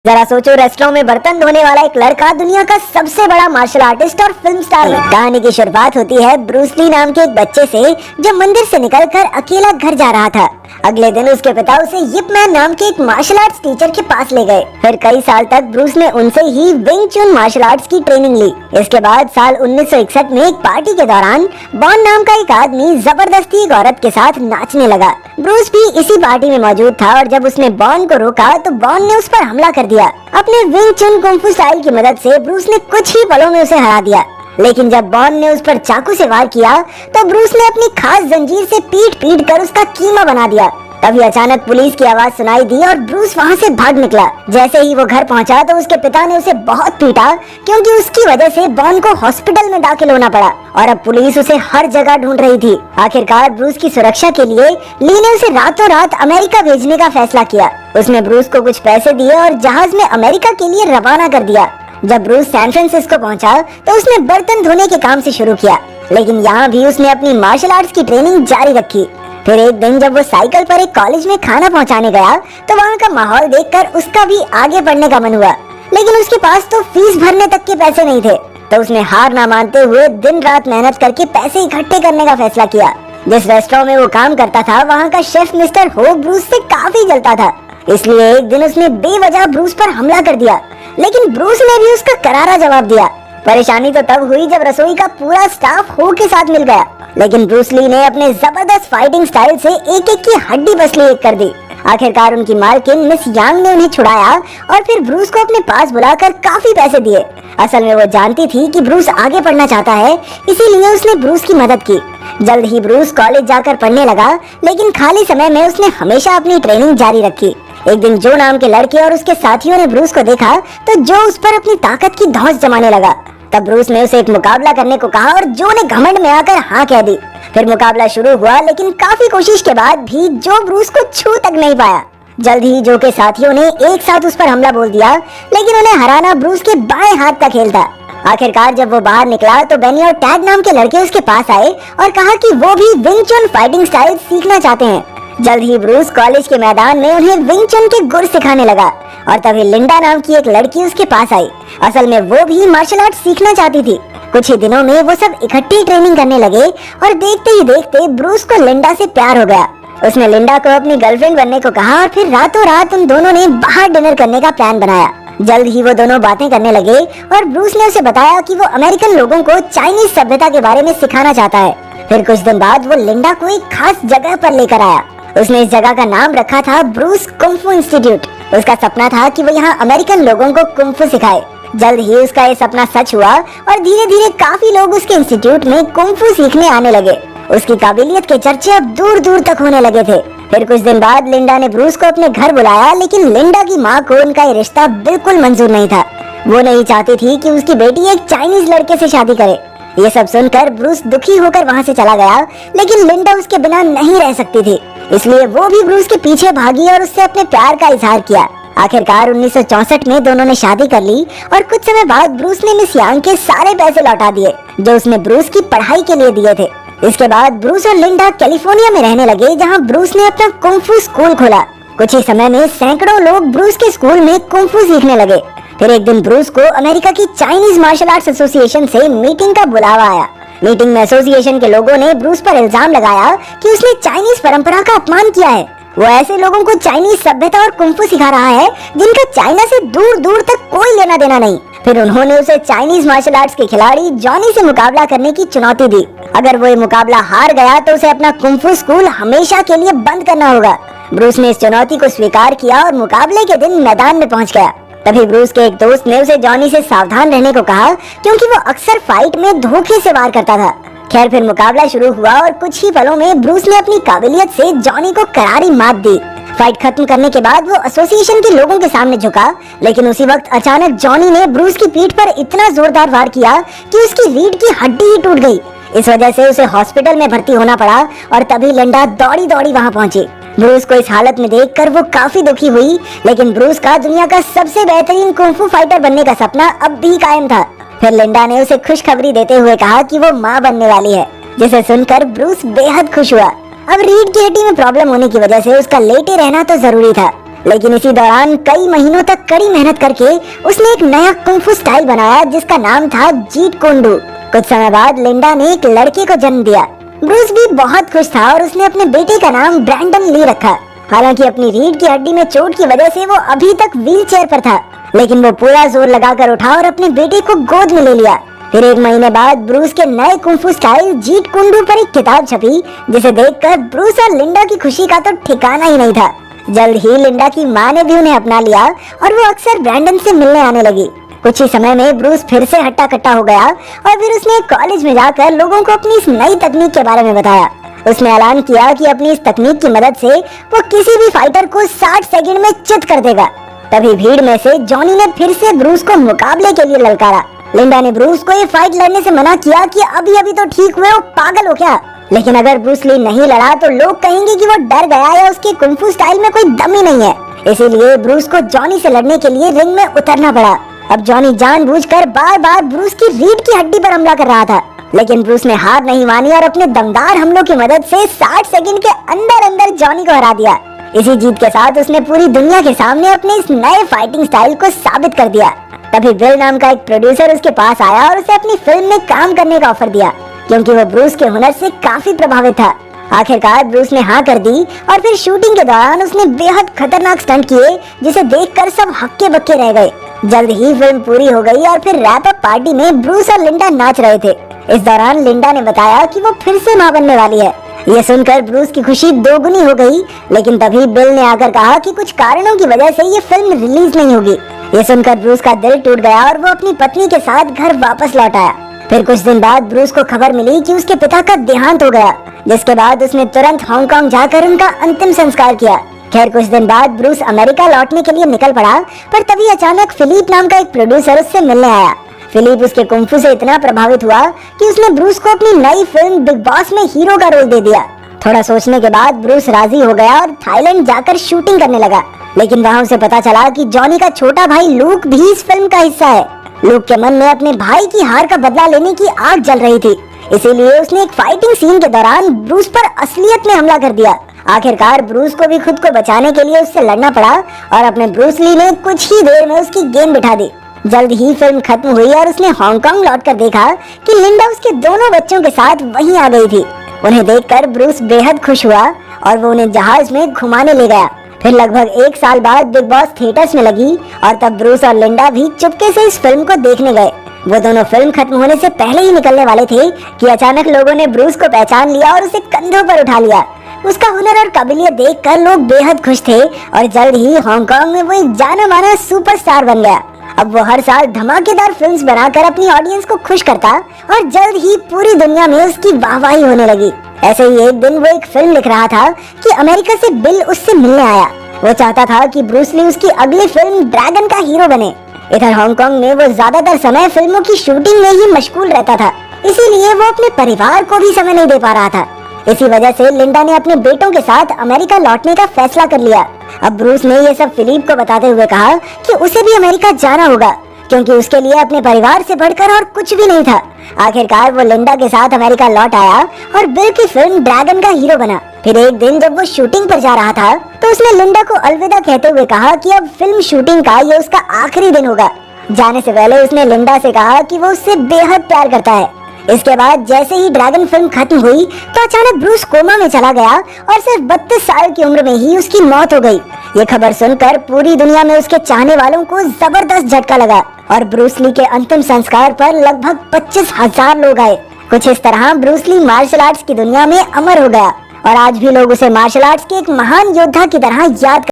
जरा सोचो, रेस्टोरेंट में बर्तन धोने वाला एक लड़का दुनिया का सबसे बड़ा मार्शल आर्टिस्ट और फिल्म स्टार है। कहानी की शुरुआत होती है ब्रूस ली नाम के एक बच्चे से जो मंदिर से निकलकर अकेला घर जा रहा था। अगले दिन उसके पिता उसे यिप मैन नाम के एक मार्शल आर्ट्स टीचर के पास ले गए। फिर कई साल तक ब्रूस ने उनसे ही विंग चुन मार्शल आर्ट्स की ट्रेनिंग ली। इसके बाद साल 1961 में एक पार्टी के दौरान बॉन नाम का एक आदमी जबरदस्ती एक औरत के साथ नाचने लगा। ब्रूस भी इसी पार्टी में मौजूद था और जब उसने बॉन को रोका तो बॉन ने उस पर हमला कर दिया। अपने विंग चुन कुंफू स्टाइल की मदद से ब्रूस ने कुछ ही पलों में उसे हरा दिया। लेकिन जब बॉन ने उस पर चाकू से वार किया तो ब्रूस ने अपनी खास जंजीर से पीट कर उसका कीमा बना दिया। तभी अचानक पुलिस की आवाज सुनाई दी और ब्रूस वहाँ से भाग निकला। जैसे ही वो घर पहुँचा तो उसके पिता ने उसे बहुत पीटा क्योंकि उसकी वजह से बॉन को हॉस्पिटल में दाखिल होना पड़ा और अब पुलिस उसे हर जगह ढूंढ रही थी। आखिरकार ब्रूस की सुरक्षा के लिए ली ने उसे रातों रात अमेरिका भेजने का फैसला किया। उसने ब्रूस को कुछ पैसे दिए और जहाज में अमेरिका के लिए रवाना कर दिया। जब ब्रूस सैन फ्रांसिस्को पहुंचा तो उसने बर्तन धोने के काम से शुरू किया, लेकिन यहाँ भी उसने अपनी मार्शल आर्ट्स की ट्रेनिंग जारी रखी। फिर एक दिन जब वो साइकिल पर एक कॉलेज में खाना पहुंचाने गया तो वहाँ का माहौल देखकर उसका भी आगे बढ़ने का मन हुआ, लेकिन उसके पास तो फीस भरने तक के पैसे नहीं थे। तो उसने हार ना मानते हुए दिन रात मेहनत करके पैसे इकट्ठे करने का फैसला किया। जिस रेस्टोरेंट में वो काम करता था वहाँ का शेफ मिस्टर हो ब्रूस से काफी जलता था, इसलिए एक दिन उसने बेवजह ब्रूस पर हमला कर दिया, लेकिन ब्रूस ने भी उसका करारा जवाब दिया। परेशानी तो तब हुई जब रसोई का पूरा स्टाफ हो के साथ मिल गया, लेकिन ब्रूस ली ने अपने जबरदस्त फाइटिंग स्टाइल से एक एक की हड्डी पसली एक कर दी। आखिरकार उनकी मालकिन मिस यांग ने उन्हें छुड़ाया और फिर ब्रूस को अपने पास बुलाकर काफी पैसे दिए। असल में वो जानती थी कि ब्रूस आगे पढ़ना चाहता है, इसीलिए उसने ब्रूस की मदद की। जल्द ही ब्रूस कॉलेज जाकर पढ़ने लगा, लेकिन खाली समय में उसने हमेशा अपनी ट्रेनिंग जारी रखी। एक दिन जो नाम के लड़के और उसके साथियों ने ब्रूस को देखा तो जो उस पर अपनी ताकत की धौंस जमाने लगा। तब ब्रूस ने उसे एक मुकाबला करने को कहा और जो ने घमंड में आकर हाँ कह दी। फिर मुकाबला शुरू हुआ, लेकिन काफी कोशिश के बाद भी जो ब्रूस को छू तक नहीं पाया। जल्द ही जो के साथियों ने एक साथ उस पर हमला बोल दिया, लेकिन उन्हें हराना ब्रूस के बाएं हाथ का खेल था। आखिरकार जब वो बाहर निकला तो बेनी और टैग नाम के लड़के उसके पास आए और कहा कि वो भी विंग चुन फाइटिंग स्टाइल सीखना चाहते हैं। जल्द ही ब्रूस कॉलेज के मैदान में उन्हें विंग चुन के गुर सिखाने लगा और तभी लिंडा नाम की एक लड़की उसके पास आई। असल में वो भी मार्शल आर्ट सीखना चाहती थी। कुछ ही दिनों में वो सब इकट्ठी ट्रेनिंग करने लगे और देखते ही देखते ब्रूस को लिंडा से प्यार हो गया। उसने लिंडा को अपनी गर्लफ्रेंड बनने को कहा और फिर रातों रात उन दोनों ने बाहर डिनर करने का प्लान बनाया। जल्द ही वो दोनों बातें करने लगे और ब्रूस ने उसे बताया कि वो अमेरिकन लोगों को चाइनीज सभ्यता के बारे में सिखाना चाहता है। फिर कुछ दिन बाद वो लिंडा को एक खास जगह पर लेकर आया। उसने इस जगह का नाम रखा था ब्रूस कुंफू इंस्टीट्यूट। उसका सपना था कि वो यहाँ अमेरिकन लोगों को कुंफू सिखाए। जल्द ही उसका ये सपना सच हुआ और धीरे धीरे काफी लोग उसके इंस्टीट्यूट में कुंफू सीखने आने लगे। उसकी काबिलियत के चर्चे अब दूर दूर तक होने लगे थे। फिर कुछ दिन बाद लिंडा ने ब्रूस को अपने घर बुलाया, लेकिन लिंडा की माँ को उनका ये रिश्ता बिल्कुल मंजूर नहीं था। वो नहीं चाहती थी कि उसकी बेटी एक चाइनीज लड़के से शादी करे। ये सब सुनकर ब्रूस दुखी होकर वहाँ से चला गया, लेकिन लिंडा उसके बिना नहीं रह सकती थी, इसलिए वो भी ब्रूस के पीछे भागी और उससे अपने प्यार का इजहार किया। आखिरकार 1964 में दोनों ने शादी कर ली और कुछ समय बाद ब्रूस ने मिस यांग के सारे पैसे लौटा दिए जो उसने ब्रूस की पढ़ाई के लिए दिए थे। इसके बाद ब्रूस और लिंडा कैलिफोर्निया में रहने लगे, जहां ब्रूस ने अपना कुंफू स्कूल खोला। कुछ ही समय में सैकड़ों लोग ब्रूस के स्कूल में कुंफू सीखने लगे। फिर एक दिन ब्रूस को अमेरिका की चाइनीज मार्शल आर्ट्स एसोसिएशन से मीटिंग का बुलावा आया। मीटिंग में एसोसिएशन के लोगों ने ब्रूस पर इल्जाम लगाया कि उसने चाइनीज परंपरा का अपमान किया है। वो ऐसे लोगों को चाइनीज सभ्यता और कुंफू सिखा रहा है जिनका चाइना से दूर दूर तक कोई लेना देना नहीं। फिर उन्होंने उसे चाइनीज मार्शल आर्ट्स के खिलाड़ी जॉनी से मुकाबला करने की चुनौती दी। अगर वो ये मुकाबला हार गया तो उसे अपना कुंफू स्कूल हमेशा के लिए बंद करना होगा। ब्रूस ने इस चुनौती को स्वीकार किया और मुकाबले के दिन मैदान में पहुंच गया। तभी ब्रूस के एक दोस्त ने उसे जॉनी से सावधान रहने को कहा, क्योंकि वो अक्सर फाइट में धोखे से वार करता था। खैर फिर मुकाबला शुरू हुआ और कुछ ही पलों में ब्रूस ने अपनी काबिलियत से जॉनी को करारी मात दी। फाइट खत्म करने के बाद वो एसोसिएशन के लोगों के सामने झुका, लेकिन उसी वक्त अचानक जॉनी ने ब्रूस की पीठ पर इतना जोरदार वार किया कि उसकी रीढ़ की हड्डी ही टूट गई। इस वजह से उसे हॉस्पिटल में भर्ती होना पड़ा और तभी लिंडा दौड़ी दौड़ी वहाँ पहुंची। ब्रूस को इस हालत में देखकर वो काफी दुखी हुई, लेकिन ब्रूस का दुनिया का सबसे बेहतरीन कुंफू फाइटर बनने का सपना अब भी कायम था। फिर लिंडा ने उसे खुशखबरी देते हुए कहा कि वो माँ बनने वाली है, जिसे सुनकर ब्रूस बेहद खुश हुआ। अब रीढ़ की हड्डी में प्रॉब्लम होने की वजह से उसका लेटे रहना तो जरूरी था, लेकिन इसी दौरान कई महीनों तक कड़ी मेहनत करके उसने एक नया कुंफू स्टाइल बनाया जिसका नाम था जीट कुंड डू। कुछ समय बाद लिंडा ने एक लड़के को जन्म दिया। ब्रूस भी बहुत खुश था और उसने अपने बेटे का नाम ब्रैंडन ली रखा। हालांकि अपनी रीढ़ की हड्डी में चोट की वजह से वो अभी तक व्हील चेयर पर था, लेकिन वो पूरा जोर लगाकर उठा और अपने बेटे को गोद में ले लिया। फिर एक महीने बाद ब्रूस के नए कुंफू स्टाइल जीट कुंड डू पर एक किताब छपी, जिसे देखकर ब्रूस और लिंडा की खुशी का तो ठिकाना ही नहीं था। जल्द ही लिंडा की माँ ने भी उन्हें अपना लिया और वो अक्सर ब्रैंडन से मिलने आने लगी। कुछ ही समय में ब्रूस फिर से हट्टा कट्टा हो गया और फिर उसने कॉलेज में जाकर लोगों को अपनी इस नई तकनीक के बारे में बताया। उसने ऐलान किया कि अपनी इस तकनीक की मदद से वो किसी भी फाइटर को 60 सेकंड में चित कर देगा। तभी भीड़ में से जॉनी ने फिर से ब्रूस को मुकाबले के लिए ललकारा। लिंडा ने ब्रूस को ये फाइट लड़ने से मना किया कि अभी अभी तो ठीक हुए, वो पागल हो क्या। लेकिन अगर ब्रूस ली नहीं लड़ा तो लोग कहेंगे कि वो डर गया या उसके कुंफू स्टाइल में कोई दम ही नहीं है। इसीलिए ब्रूस को जॉनी से लड़ने के लिए रिंग में उतरना पड़ा। अब जॉनी जानबूझकर बार बार ब्रूस की रीढ़ की हड्डी पर हमला कर रहा था, लेकिन ब्रूस ने हार नहीं मानी और अपने दमदार हमलों की मदद से 60 सेकंड के अंदर अंदर जॉनी को हरा दिया। इसी जीत के साथ उसने पूरी दुनिया के सामने अपने इस नए फाइटिंग स्टाइल को साबित कर दिया। तभी बिल नाम का एक प्रोड्यूसर उसके पास आया और उसे अपनी फिल्म में काम करने का ऑफर दिया, क्योंकि वो ब्रूस के हुनर से काफी प्रभावित था। आखिरकार ब्रूस ने हाँ कर दी और फिर शूटिंग के दौरान उसने बेहद खतरनाक स्टंट किए, जिसे देखकर सब हक्के बक्के रह गए। जल्द ही फिल्म पूरी हो गई और फिर रैप अप पार्टी में ब्रूस और लिंडा नाच रहे थे। इस दौरान लिंडा ने बताया कि वो फिर से मां बनने वाली है। ये सुनकर ब्रूस की खुशी दोगुनी हो गई, लेकिन तभी बिल ने आकर कहा कि कुछ कारणों की वजह से ये फिल्म रिलीज नहीं होगी। ये सुनकर ब्रूस का दिल टूट गया और वो अपनी पत्नी के साथ घर वापस लौट आया। फिर कुछ दिन बाद ब्रूस को खबर मिली कि उसके पिता का देहांत हो गया, जिसके बाद उसने तुरंत हांगकांग जाकर उनका अंतिम संस्कार किया। खैर कुछ दिन बाद ब्रूस अमेरिका लौटने के लिए निकल पड़ा, पर तभी अचानक फिलिप नाम का एक प्रोड्यूसर उससे मिलने आया। फिलिप उसके कुंफू से इतना प्रभावित हुआ कि उसने ब्रूस को अपनी नई फिल्म बिग बॉस में हीरो का रोल दे दिया। थोड़ा सोचने के बाद ब्रूस राजी हो गया और थाईलैंड जाकर शूटिंग करने लगा। लेकिन वहाँ उसे पता चला कि जॉनी का छोटा भाई लूक भी इस फिल्म का हिस्सा है। लूक के मन में अपने भाई की हार का बदला लेने की आग जल रही थी, इसीलिए उसने एक फाइटिंग सीन के दौरान ब्रूस पर असलियत में हमला कर दिया। आखिरकार ब्रूस को भी खुद को बचाने के लिए उससे लड़ना पड़ा और अपने ब्रूस ली ने कुछ ही देर में उसकी गेंद बिठा दी। जल्द ही फिल्म खत्म हुई और उसने हांगकांग लौटकर देखा कि लिंडा उसके दोनों बच्चों के साथ वहीं आ गई थी। उन्हें देखकर ब्रूस बेहद खुश हुआ और वो उन्हें जहाज में घुमाने ले गया। फिर लगभग 1 साल बाद बिग बॉस थिएटर्स में लगी और तब ब्रूस और लिंडा भी चुपके से इस फिल्म को देखने गए। वो दोनों फिल्म खत्म होने से पहले ही निकलने वाले थे कि अचानक लोगों ने ब्रूस को पहचान लिया और उसे कंधों पर उठा लिया। उसका हुनर और काबिलियत देखकर लोग बेहद खुश थे और जल्द ही हांगकांग में वो एक जाना माना सुपरस्टार बन गया। अब वो हर साल धमाकेदार फिल्म्स बनाकर अपनी ऑडियंस को खुश करता और जल्द ही पूरी दुनिया में उसकी वाहवाही होने लगी। ऐसे ही एक दिन वो एक फिल्म लिख रहा था कि अमेरिका से बिल उससे मिलने आया। वो चाहता था कि ब्रूस ली उसकी अगली फिल्म ड्रैगन का हीरो बने। इधर हांगकांग में वो ज्यादातर समय फिल्मों की शूटिंग में ही मशगूल रहता था, इसीलिए वो अपने परिवार को भी समय नहीं दे पा रहा था। इसी वजह से लिंडा ने अपने बेटों के साथ अमेरिका लौटने का फैसला कर लिया। अब ब्रूस ने ये सब फिलिप को बताते हुए कहा कि उसे भी अमेरिका जाना होगा, क्योंकि उसके लिए अपने परिवार से बढ़कर और कुछ भी नहीं था। आखिरकार वो लिंडा के साथ अमेरिका लौट आया और बिल की फिल्म ड्रैगन का हीरो बना। फिर एक दिन जब वो शूटिंग पर जा रहा था तो उसने लिंडा को अलविदा कहते हुए कहा कि अब फिल्म शूटिंग का ये उसका आखिरी दिन होगा। जाने से पहले उसने लिंडा से कहा कि वो उससे बेहद प्यार करता है। इसके बाद जैसे ही ड्रैगन फिल्म खत्म हुई तो अचानक ब्रूस कोमा में चला गया और सिर्फ 32 साल की उम्र में ही उसकी मौत हो गई। ये खबर सुनकर पूरी दुनिया में उसके चाहने वालों को जबरदस्त झटका लगा और ब्रूस ली के अंतिम संस्कार पर लगभग 25,000 लोग आए। कुछ इस तरह ब्रूस ली मार्शल आर्ट्स की दुनिया में अमर हो गया और आज भी लोग उसे मार्शल आर्ट्स के एक महान योद्धा की तरह याद